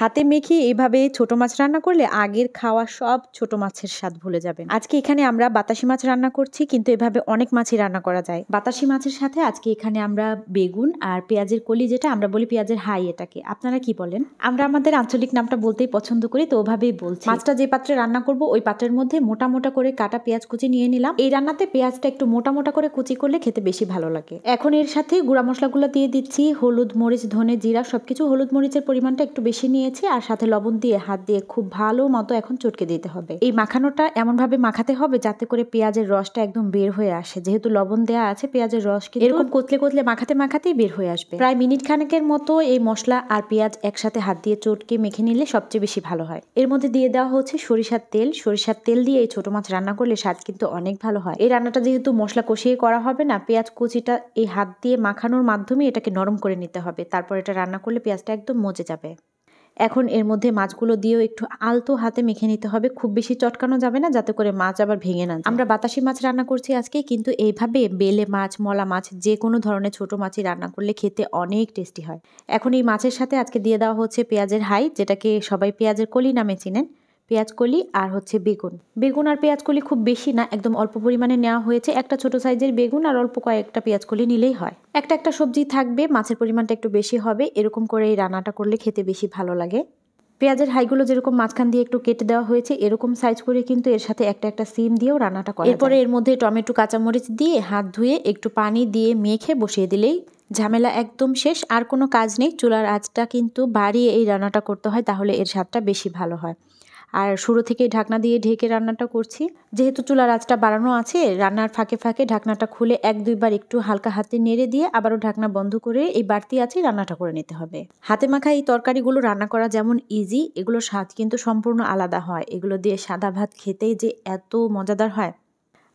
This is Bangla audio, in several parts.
হাতে মেখে এভাবে ছোট মাছ রান্না করলে আগের খাওয়া সব ছোট মাছের স্বাদ ভুলে যাবেন। আজকে এখানে আমরা বাতাসি মাছ রান্না করছি, কিন্তু এভাবে অনেক মাছই রান্না করা যায়। বাতাসি মাছের সাথে আজকে এখানে আমরা বেগুন আর পেঁয়াজের কলি, যেটা আমরা বলি পেঁয়াজের হাই, এটাকে আপনারা কি বলেন? আমরা আমাদের আঞ্চলিক নামটা বলতেই পছন্দ করি, তো ওভাবেই বলছি। মাছটা যে পাত্রে রান্না করব ওই পাত্রের মধ্যে মোটা মোটা করে কাটা পেঁয়াজ কুচি নিয়ে নিলাম। এই রান্নাতে পেঁয়াজটা একটু মোটা মোটা করে কুচি করলে খেতে বেশি ভালো লাগে। এখন এর সাথে গুঁড়া মশলাগুলো দিয়ে দিচ্ছি, হলুদ, মরিচ, ধনে, জিরা সবকিছু। হলুদ মরিচের পরিমাণটা একটু বেশি নিয়েছি, আর সাথে লবণ দিয়ে হাত দিয়ে খুব ভালো মতো এখন চটকে দিতে হবে। এই মাখানোটা এমন ভাবে মাখাতে হবে যাতে করে পেঁয়াজের রসটা একদম বের হয়ে আসে। যেহেতু লবণ দেওয়া আছে, পেঁয়াজের রস কিন্তু এরকম কতলে কতলে মাখাতে মাখাতেই বের হয়ে আসবে। প্রায় মিনিট খানেকের মতো এই মশলা আর পেঁয়াজ একসাথে হাত দিয়ে চটকে মেখে নিলে সবচেয়ে বেশি ভালো হয়। এর মধ্যে দিয়ে দেওয়া হচ্ছে সরিষার তেল। সরিষার তেল দিয়ে এই ছোট মাছ রান্না করলে স্বাদ কিন্তু অনেক ভালো হয়। এই রান্নাটা যেহেতু মশলা কষিয়ে করা হবে না, পেঁয়াজ কুচিটা এই হাত দিয়ে মাখানোর মাধ্যমে এটাকে নরম করে নিতে হবে। তারপর এটা রান্না করলে পেঁয়াজটা একদম মজে যাবে। এখন এর মধ্যে মাছগুলো দিয়েও একটু আলতো হাতে মেখে নিতে হবে, খুব বেশি চটকানো যাবে না, যাতে করে মাছ আবার ভেঙে না যায়। আমরা বাতাসি মাছ রান্না করছি আজকে, কিন্তু এইভাবে বেলে মাছ, মলা মাছ, যে কোনো ধরনের ছোট মাছই রান্না করলে খেতে অনেক টেস্টি হয়। এখন এই মাছের সাথে আজকে দিয়ে দেওয়া হচ্ছে পেঁয়াজের হাই, যেটাকে সবাই পেঁয়াজের কলি নামে চিনেন। পেঁয়াজ কলি আর হচ্ছে বেগুন। বেগুন আর পেঁয়াজ কলি খুব বেশি না, একদম অল্প পরিমাণে নেওয়া হয়েছে। একটা ছোট সাইজের বেগুন আর অল্প কয়েকটা পেঁয়াজ কলি নিলেই হয়। একটা একটা সবজি থাকবে, মাছের পরিমাণটা একটু বেশি হবে। এরকম করে এই রান্নাটা করলে খেতে বেশি ভালো লাগে। পেঁয়াজের হাইগুলো যেরকম মাঝখান দিয়ে একটু কেটে দেওয়া হয়েছে, এরকম সাইজ করে কিন্তু এর সাথে একটা একটা সিম দিয়েও রান্নাটা করা যায়। এরপরে এর মধ্যে টমেটো, কাঁচামরিচ দিয়ে হাত ধুয়ে একটু পানি দিয়ে মেখে বসিয়ে দিলেই ঝামেলা একদম শেষ। আর কোনো কাজ নেই। চুলার আঁচটা কিন্তু বাড়িয়ে এই রান্নাটা করতে হয়, তাহলে এর স্বাদটা বেশি ভালো হয়। আর শুরু থেকেই ঢাকনা দিয়ে ঢেকে রান্নাটা করছি। যেহেতু চুলার আঁচটা বাড়ানো আছে, রান্নার ফাঁকে ফাঁকে ঢাকনাটা খুলে 1-2 বার একটু হালকা হাতে নেড়ে দিয়ে আবারও ঢাকনা বন্ধ করে এই বাড়তি আছে রান্নাটা করে নিতে হবে। হাতে মাখা এই তরকারিগুলো রান্না করা যেমন ইজি, এগুলোর স্বাদ কিন্তু সম্পূর্ণ আলাদা হয়। এগুলো দিয়ে সাদা ভাত খেতেই যে এত মজাদার হয়।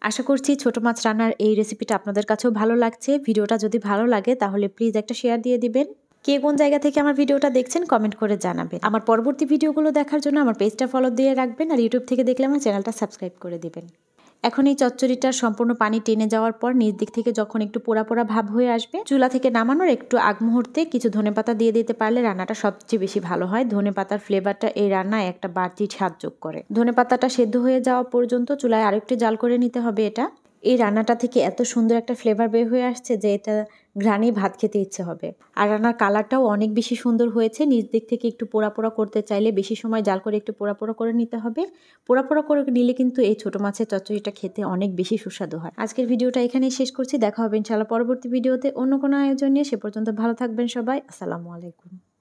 আশা করছি ছোট মাছ রান্নার এই রেসিপিটা আপনাদের কাছেও ভালো লাগছে। ভিডিওটা যদি ভালো লাগে তাহলে প্লিজ একটা শেয়ার দিয়ে দিবেন। কে কোন জায়গা থেকে আমার ভিডিওটা দেখছেন কমেন্ট করে জানাবেন। আমার পরবর্তী ভিডিওগুলো দেখার জন্য আমার পেজটা ফলো দিয়ে রাখবেন, আর ইউটিউব থেকে দেখলে আমার চ্যানেলটা সাবস্ক্রাইব করে দিবেন। এখন এই চচ্চড়িটার সম্পূর্ণ পানি টেনে যাওয়ার পর নিচ দিক থেকে যখন একটু পোড়া পোড়া ভাব হয়ে আসবে, চুলা থেকে নামানোর একটু আগ মুহূর্তে কিছু ধনেপাতা দিয়ে দিতে পারলে রান্নাটা সবচেয়ে বেশি ভালো হয়। ধনেপাতার ফ্লেভারটা এই রান্নায় একটা বাড়তি স্বাদ যোগ করে। ধনেপাতাটা সেদ্ধ হয়ে যাওয়া পর্যন্ত চুলায় আরেকটু জাল করে নিতে হবে। এই রান্নাটা থেকে এত সুন্দর একটা ফ্লেভার বের হয়ে আসছে যে এটা ঘ্রাণে ভাত খেতে ইচ্ছে হবে। আর রান্নার কালারটাও অনেক বেশি সুন্দর হয়েছে। নিচ দিক থেকে একটু পোড়া পোড়া করতে চাইলে বেশি সময় জাল করে একটু পোড়া পোড়া করে নিতে হবে। পোড়া পোড়া করে নিলে কিন্তু এই ছোট মাছের চচ্চড়িটা খেতে অনেক বেশি সুস্বাদু হয়। আজকের ভিডিওটা এখানেই শেষ করছি। দেখা হবে ইনশাআল্লাহ পরবর্তী ভিডিওতে অন্য কোনো আয়োজন নিয়ে। সে পর্যন্ত ভালো থাকবেন সবাই। আসসালামু আলাইকুম।